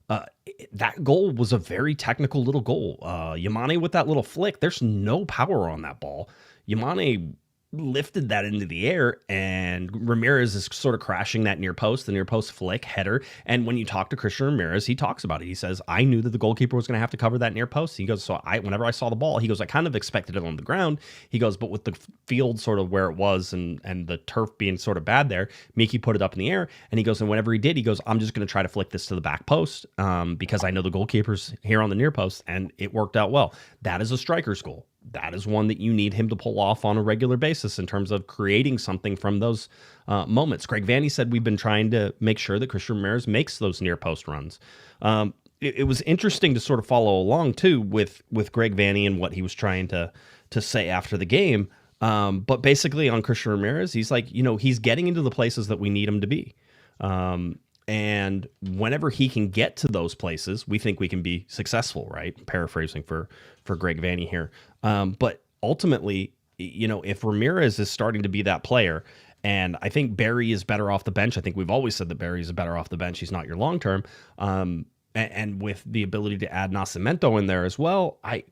That goal was a very technical little goal. Yamane with that little flick, there's no power on that ball. Yamane lifted that into the air, and Ramirez is sort of crashing that the near post flick header. And when you talk to Christian Ramirez, he talks about it. He says, I knew that the goalkeeper was going to have to cover that near post. He goes, whenever I saw the ball, he goes, I kind of expected it on the ground. He goes, but with the field sort of where it was and the turf being sort of bad there, Miki put it up in the air. And he goes, and whenever he did, he goes, I'm just going to try to flick this to the back post because I know the goalkeeper's here on the near post, and it worked out well. That is a striker's goal. That is one that you need him to pull off on a regular basis in terms of creating something from those moments. Greg Vanney said we've been trying to make sure that Christian Ramirez makes those near post runs. It was interesting to sort of follow along too with Greg Vanney and what he was trying to say after the game. But basically on Christian Ramirez, he's like, he's getting into the places that we need him to be. And whenever he can get to those places, we think we can be successful, right? Paraphrasing for Greg Vanney here. But ultimately, if Ramirez is starting to be that player, and I think Barry is better off the bench. I think we've always said that Barry is better off the bench. He's not your long-term. And with the ability to add Nascimento in there as well, I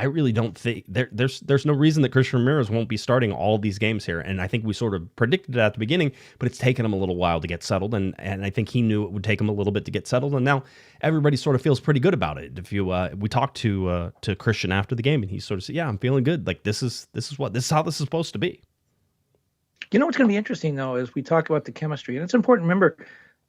really don't think there's no reason that Christian Ramirez won't be starting all these games here. And I think we sort of predicted it at the beginning, but it's taken him a little while to get settled. And I think he knew it would take him a little bit to get settled. And now everybody sort of feels pretty good about it. If we talked to Christian after the game, and he sort of said, yeah, I'm feeling good. Like this is how this is supposed to be. What's going to be interesting though, is we talk about the chemistry, and it's important. Remember,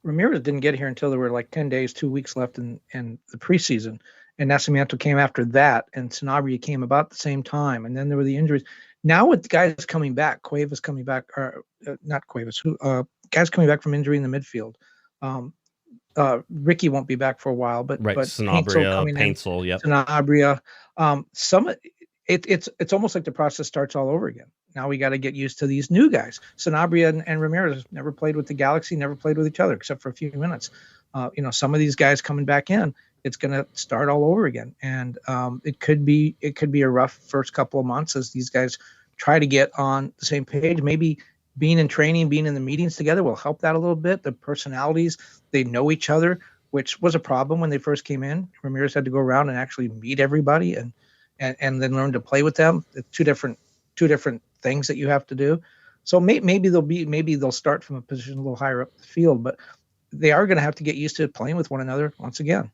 Ramirez didn't get here until there were like 10 days, 2 weeks left in the preseason. And Nascimento came after that, and Sanabria came about the same time. And then there were the injuries. Now with guys coming back, Cuevas coming back, or not Cuevas, guys coming back from injury in the midfield. Ricky won't be back for a while, but Sanabria, Paintsel, yep. Sanabria. It's almost like the process starts all over again. Now we got to get used to these new guys. Sanabria and Ramirez never played with the Galaxy, never played with each other except for a few minutes. Some of these guys coming back in, it's going to start all over again. And it could be a rough first couple of months as these guys try to get on the same page. Maybe being in training, being in the meetings together will help that a little bit. The personalities, they know each other, which was a problem when they first came in. Ramirez had to go around and actually meet everybody and then learn to play with them. It's two different things that you have to do. So maybe they'll start from a position a little higher up the field, but they are going to have to get used to playing with one another once again.